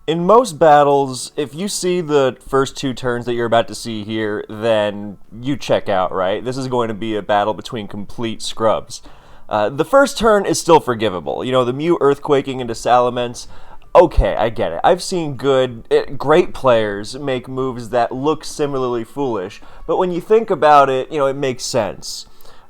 In most battles, if you see the first two turns that you're about to see here, then you check out, right? This is going to be a battle between complete scrubs. The first turn is still forgivable. You know, the Mew earthquaking into Salamence, okay, I get it. I've seen great players make moves that look similarly foolish, but when you think about it, it makes sense.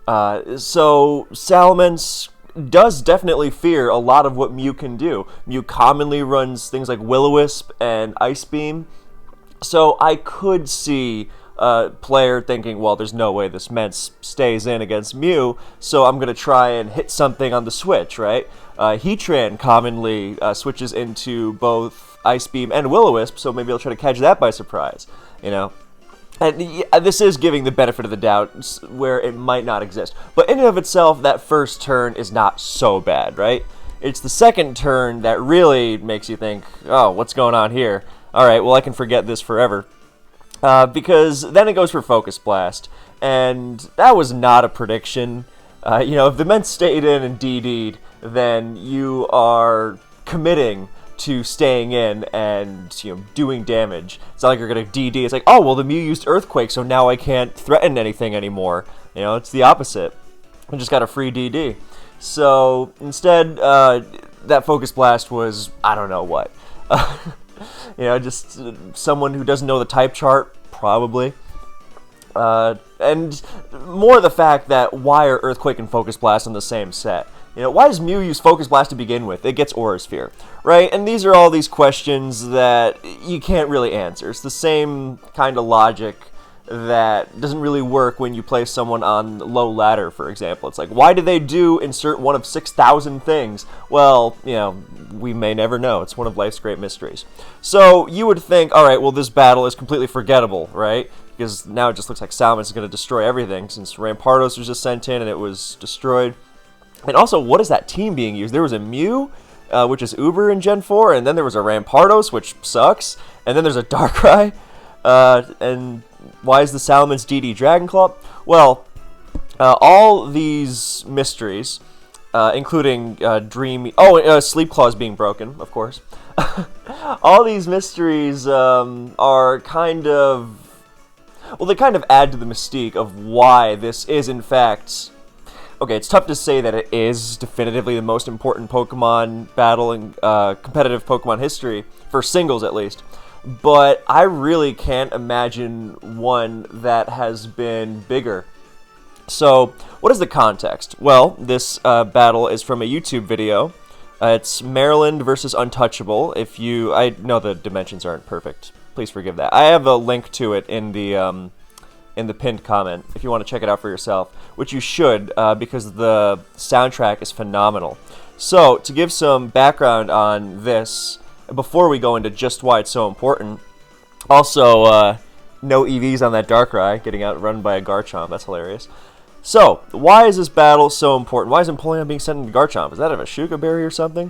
So Salamence does definitely fear a lot of what Mew can do. Mew commonly runs things like Will-O-Wisp and Ice Beam, so I could see a player thinking, well, there's no way this Mence stays in against Mew, so I'm going to try and hit something on the switch, right? Heatran commonly switches into both Ice Beam and Will-O-Wisp, so maybe I'll try to catch that by surprise, And this is giving the benefit of the doubt where it might not exist. But in and of itself, that first turn is not so bad, right? It's the second turn that really makes you think, oh, what's going on here? All right, well, I can forget this forever. Because then it goes for Focus Blast. And that was not a prediction. If the Mence stayed in and DD'd, then you are committing to staying in and doing damage. It's not like you're gonna DD. It's like, oh well, the Mew used Earthquake, so now I can't threaten anything anymore. It's the opposite. I just got a free DD. So instead, that Focus Blast was I don't know what. Just someone who doesn't know the type chart probably. And more the fact that why are Earthquake and Focus Blast in the same set? Why does Mew use Focus Blast to begin with? It gets Aura Sphere, right? And these are all these questions that you can't really answer. It's the same kind of logic that doesn't really work when you play someone on low ladder, for example. It's like, why do they do insert one of 6,000 things? Well, we may never know. It's one of life's great mysteries. So you would think, all right, well, this battle is completely forgettable, right? Because now it just looks like Salamence is going to destroy everything since Rampardos was just sent in and it was destroyed. And also, what is that team being used? There was a Mew, which is Uber in Gen 4, and then there was a Rampardos, which sucks, and then there's a Darkrai, and why is the Salamence DD Dragon Claw? Well, all these mysteries, including Sleep Claw is being broken, of course. All these mysteries are kind of, well, they kind of add to the mystique of why this is, in fact... Okay, it's tough to say that it is definitively the most important Pokemon battle in competitive Pokemon history, for singles at least, but I really can't imagine one that has been bigger. So, what is the context? Well, this battle is from a YouTube video. It's Maryland versus Untouchable. I know the dimensions aren't perfect. Please forgive that. I have a link to it in the pinned comment if you want to check it out for yourself, which you should because the soundtrack is phenomenal. So, to give some background on this, before we go into just why it's so important, also, no EVs on that Darkrai, getting outrun by a Garchomp, that's hilarious. So, why is this battle so important? Why is Empoleon being sent into Garchomp? Is that a Shuka Berry or something?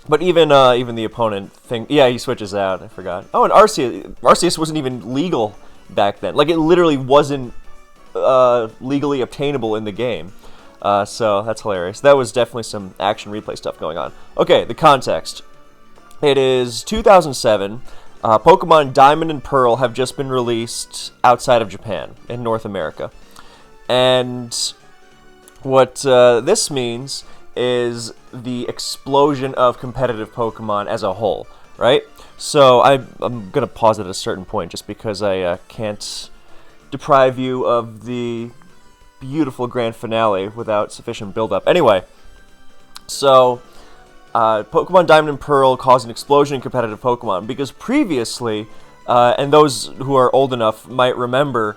But even the opponent he switches out, I forgot. Oh, and Arceus wasn't even legal back then. Like, it literally wasn't legally obtainable in the game. So that's hilarious. That was definitely some action replay stuff going on. Okay, the context. It is 2007. Pokemon Diamond and Pearl have just been released outside of Japan, in North America. And what this means is the explosion of competitive Pokemon as a whole, right? So I'm going to pause at a certain point just because I can't deprive you of the beautiful grand finale without sufficient build-up. Anyway, so Pokemon Diamond and Pearl caused an explosion in competitive Pokemon because previously, and those who are old enough might remember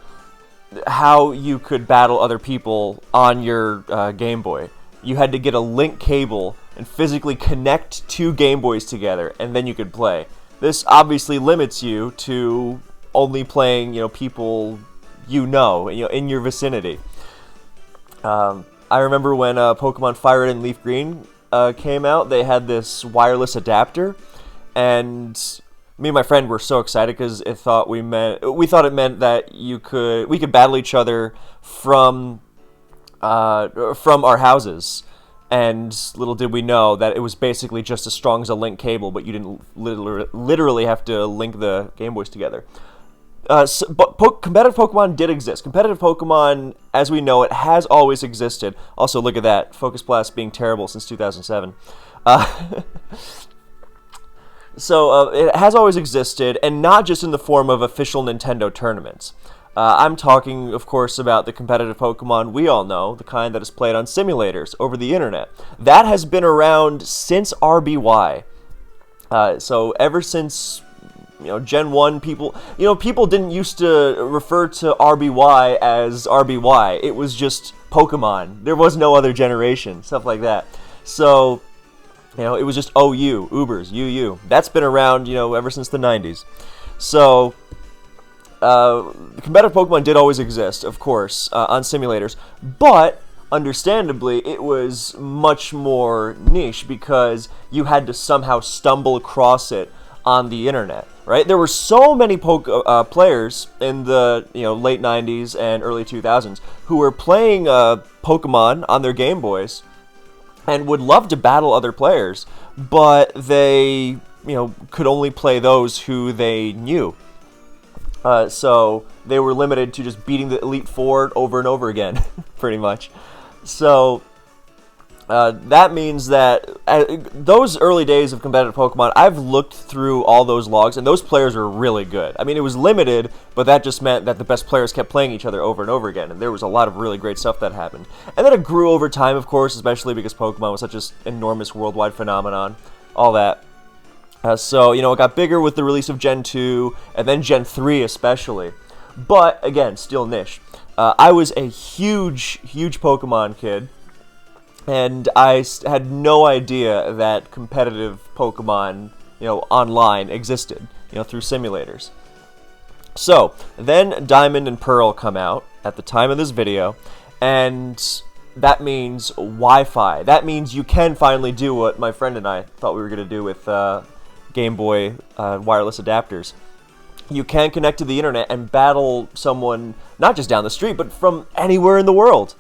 how you could battle other people on your Game Boy. You had to get a link cable and physically connect two Game Boys together, and then you could play. This obviously limits you to only playing, people in your vicinity. I remember when Pokemon Fire Red and Leaf Green came out, they had this wireless adapter, and me and my friend were so excited because we thought it meant that we could battle each other from our houses. And little did we know that it was basically just as strong as a link cable, but you didn't literally have to link the Game Boys together. But competitive Pokemon did exist. Competitive Pokemon, as we know it, has always existed. Also, look at that. Focus Blast being terrible since 2007. So it has always existed, and not just in the form of official Nintendo tournaments. I'm talking, of course, about the competitive Pokemon we all know, the kind that is played on simulators over the internet. That has been around since RBY. So ever since, Gen 1, people didn't used to refer to RBY as RBY. It was just Pokemon. There was no other generation, stuff like that. So, it was just OU, Ubers, UU. That's been around, ever since the 90s. So, competitive Pokemon did always exist, of course, on simulators, but understandably, it was much more niche because you had to somehow stumble across it on the internet, right? There were so many players in the late 90s and early 2000s who were playing Pokemon on their Game Boys and would love to battle other players, but they could only play those who they knew. So they were limited to just beating the Elite Four over and over again, pretty much. So that means that those early days of competitive Pokemon, I've looked through all those logs, and those players are really good. I mean, it was limited, but that just meant that the best players kept playing each other over and over again, and there was a lot of really great stuff that happened. And then it grew over time, of course, especially because Pokemon was such an enormous worldwide phenomenon, all that. So, it got bigger with the release of Gen 2, and then Gen 3 especially. But, again, still niche. I was a huge Pokemon kid, and I had no idea that competitive Pokemon, online existed, through simulators. So, then Diamond and Pearl come out at the time of this video, and that means Wi-Fi. That means you can finally do what my friend and I thought we were going to do with Game Boy wireless adapters. You can connect to the internet and battle someone not just down the street, but from anywhere in the world.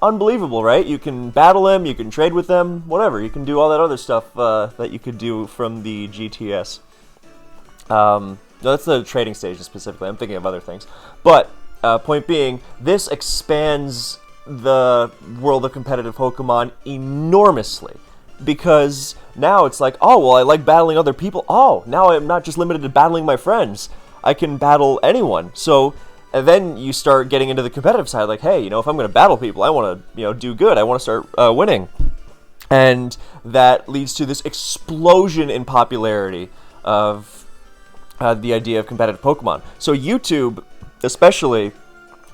Unbelievable, right? You can battle them, you can trade with them, whatever. You can do all that other stuff that you could do from the GTS. No, that's the trading station specifically. I'm thinking of other things. But, point being, this expands the world of competitive Pokemon enormously. Because now it's like, oh, well, I like battling other people. Oh, now I'm not just limited to battling my friends. I can battle anyone. So, and then you start getting into the competitive side, like, hey, if I'm going to battle people, I want to, do good. I want to start winning. And that leads to this explosion in popularity of the idea of competitive Pokemon. So YouTube, especially,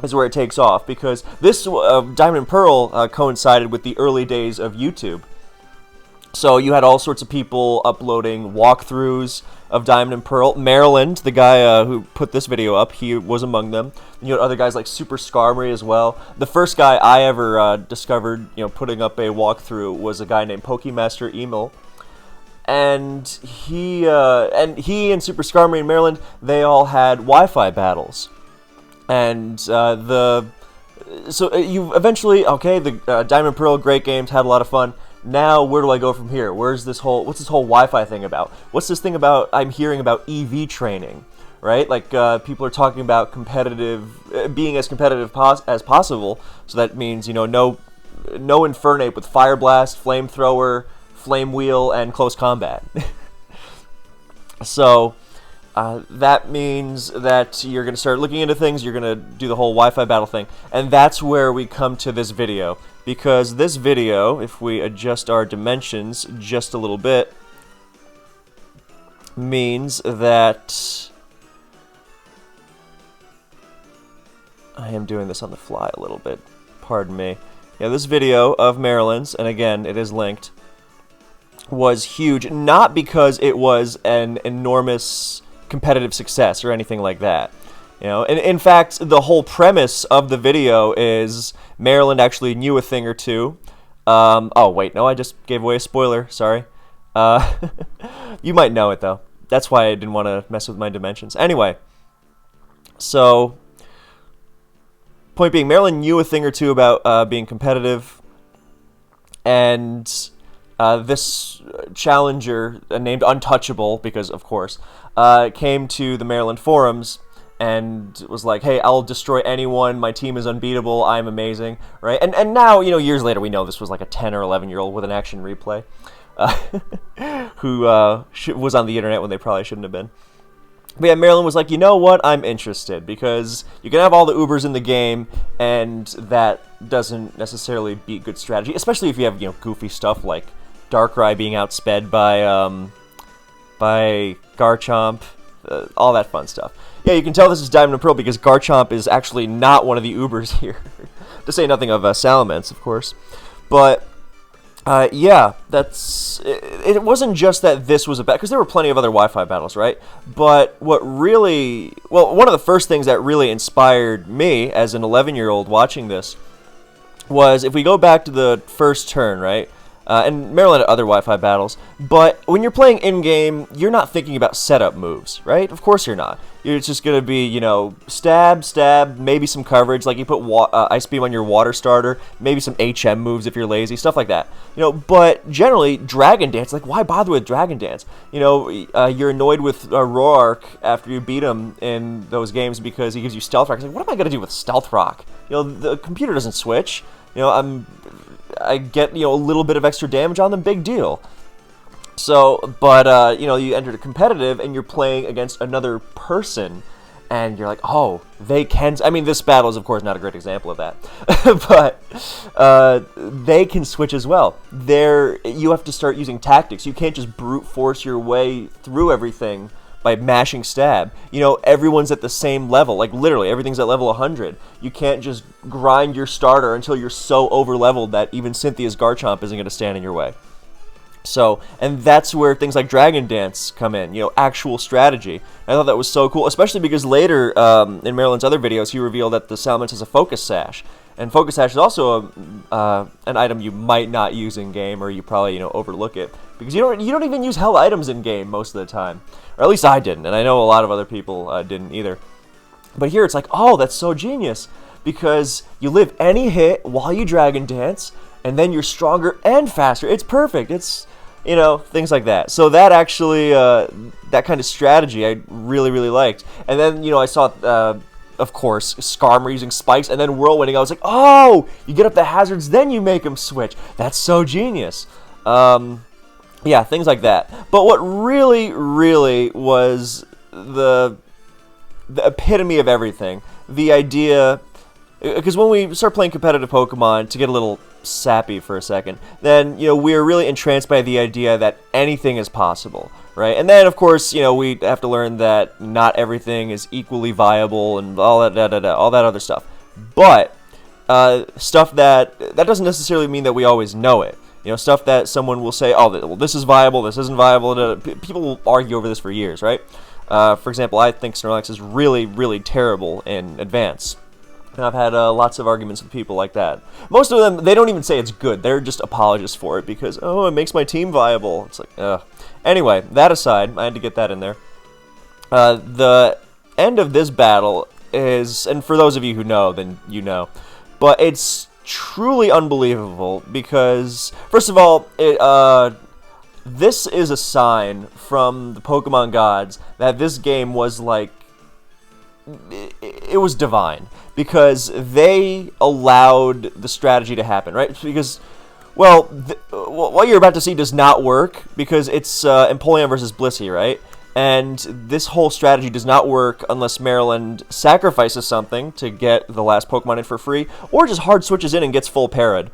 is where it takes off, because this Diamond and Pearl coincided with the early days of YouTube. So you had all sorts of people uploading walkthroughs of Diamond and Pearl. Maryland, the guy who put this video up, he was among them. You had other guys like Super Skarmory as well. The first guy I ever discovered, putting up a walkthrough was a guy named Pokemaster Emil. And he and Super Skarmory and Maryland, they all had Wi-Fi battles. And you eventually, the Diamond and Pearl, great games, had a lot of fun. Now, where do I go from here? What's this whole Wi-Fi thing about? What's this thing about, I'm hearing about EV training, right? Like, people are talking about being as competitive as possible, so that means, no Infernape with Fire Blast, Flamethrower, Flame Wheel, and Close Combat. So, that means that you're going to start looking into things, you're going to do the whole Wi-Fi battle thing, and that's where we come to this video. Because this video, if we adjust our dimensions just a little bit, means that I am doing this on the fly a little bit. Pardon me. Yeah, this video of Maryland's, and again, it is linked, was huge. Not because it was an enormous competitive success or anything like that. And in fact, the whole premise of the video is Maryland actually knew a thing or two. Oh, wait, no, I just gave away a spoiler. Sorry. You might know it, though. That's why I didn't want to mess with my dimensions. Anyway, so, point being, Maryland knew a thing or two about being competitive. And this challenger, named Untouchable, because of course, came to the Maryland forums and was like, "Hey, I'll destroy anyone. My team is unbeatable. I'm amazing." Right? And now, years later, we know this was like a 10 or 11-year-old with an action replay, who was on the internet when they probably shouldn't have been. But yeah, Maryland was like, "You know what? I'm interested, because you can have all the Ubers in the game, and that doesn't necessarily beat good strategy, especially if you have goofy stuff like Darkrai being outsped by Garchomp, all that fun stuff." Yeah, you can tell this is Diamond and Pearl because Garchomp is actually not one of the Ubers here, to say nothing of Salamence, of course. But yeah, it wasn't just that this was a battle, because there were plenty of other Wi-Fi battles, right? But one of the first things that really inspired me as an 11-year-old watching this was, if we go back to the first turn, right? And Maryland had other Wi-Fi battles, but when you're playing in-game, you're not thinking about setup moves, right? Of course you're not. It's just going to be, stab, maybe some coverage, like you put Ice Beam on your water starter, maybe some HM moves if you're lazy, stuff like that. But generally, Dragon Dance, like, why bother with Dragon Dance? You're annoyed with Roark after you beat him in those games because he gives you Stealth Rock. It's like, what am I going to do with Stealth Rock? The computer doesn't switch. I get, a little bit of extra damage on them, big deal. So, but, you entered a competitive and you're playing against another person and you're like, oh, they can... I mean, this battle is, of course, not a great example of that. But they can switch as well. You have to start using tactics. You can't just brute force your way through everything by mashing stab. Everyone's at the same level. Like, literally, everything's at level 100. You can't just grind your starter until you're so over-leveled that even Cynthia's Garchomp isn't going to stand in your way. So, and that's where things like Dragon Dance come in, actual strategy. I thought that was so cool, especially because later, in Maryland's other videos, he revealed that the Salamence has a Focus Sash. And Focus Sash is also an item you might not use in-game, or you probably, overlook it. Because you don't even use hell items in-game most of the time. Or at least I didn't, and I know a lot of other people didn't either. But here it's like, oh, that's so genius. Because you live any hit while you Dragon Dance, and then you're stronger and faster. It's perfect. It's, things like that. So that actually, that kind of strategy I really, really liked. And then, I saw, of course, Skarmory using spikes, and then whirlwinding. I was like, oh, you get up the hazards, then you make them switch. That's so genius. Yeah, things like that. But what really, really was the epitome of everything, the idea... Because when we start playing competitive Pokemon, to get a little sappy for a second, then, we are really entranced by the idea that anything is possible, right? And then, of course, we have to learn that not everything is equally viable and all that, all that other stuff. But stuff that doesn't necessarily mean that we always know it. Stuff that someone will say, oh, well, this is viable, this isn't viable. People will argue over this for years, right? For example, I think Snorlax is really, really terrible in Advance. And I've had lots of arguments with people like that. Most of them, they don't even say it's good. They're just apologists for it because, oh, it makes my team viable. It's like, ugh. Anyway, that aside, I had to get that in there. The end of this battle is, and for those of you who know, then you know, but it's truly unbelievable because, first of all, this is a sign from the Pokemon gods that this game was like, it was divine, because they allowed the strategy to happen, right? Because, well, what you're about to see does not work, because it's Empoleon versus Blissey, right? And this whole strategy does not work unless Maryland sacrifices something to get the last Pokemon in for free, or just hard switches in and gets full parried.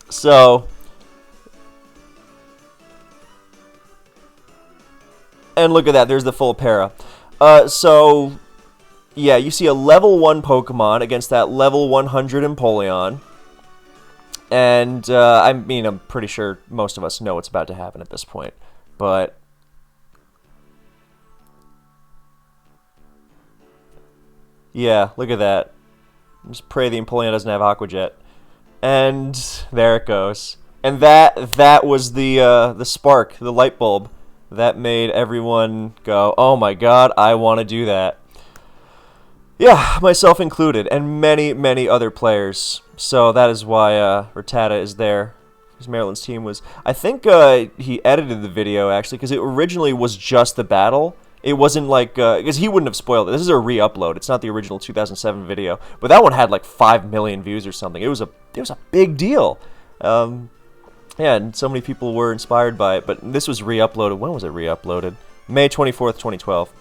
So... And look at that, there's the full para. So, yeah, you see a level 1 Pokemon against that level 100 Empoleon. And, I mean, I'm pretty sure most of us know what's about to happen at this point. But... yeah, look at that. Just pray the Empoleon doesn't have Aqua Jet. And there it goes. And that was the spark, the light bulb. That made everyone go, oh my god, I want to do that. Yeah, myself included, and many, many other players. So that is why Rattata is there. Because Maryland's team was... I think he edited the video, actually, because it originally was just the battle. It wasn't like... because he wouldn't have spoiled it. This is a re-upload. It's not the original 2007 video. But that one had like 5 million views or something. It was a big deal. Yeah, and so many people were inspired by it. But this was re-uploaded. When was it re-uploaded? May 24th, 2012.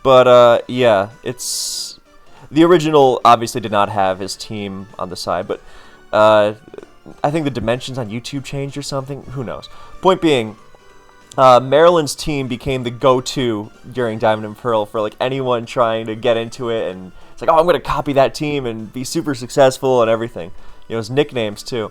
But, yeah, it's... The original obviously did not have his team on the side, but I think the dimensions on YouTube changed or something. Who knows? Point being, Maryland's team became the go-to during Diamond and Pearl for, like, anyone trying to get into it, and it's like, oh, I'm going to copy that team and be super successful and everything. You know, his nicknames, too.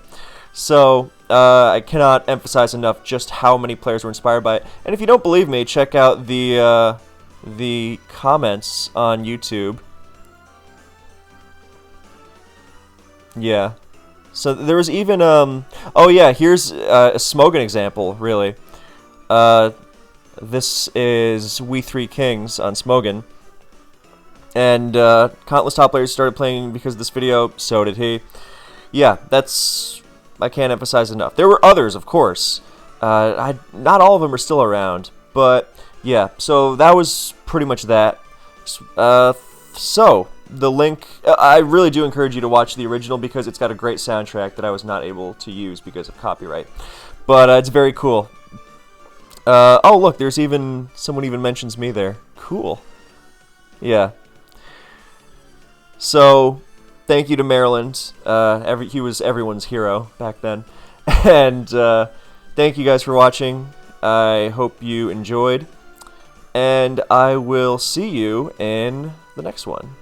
So, I cannot emphasize enough just how many players were inspired by it. And if you don't believe me, check out the comments on YouTube. Yeah. So there was even, oh yeah, here's a Smogan example, really. This is We Three Kings on Smogan. And countless top players started playing because of this video, so did he. Yeah, that's, I can't emphasize enough. There were others, of course. Not all of them are still around, but yeah, so that was pretty much that. So, the link, I really do encourage you to watch the original because it's got a great soundtrack that I was not able to use because of copyright. But it's very cool. Oh, look, there's even, someone even mentions me there. Cool. Yeah. So, thank you to Maryland. He was everyone's hero back then. And thank you guys for watching. I hope you enjoyed. And I will see you in the next one.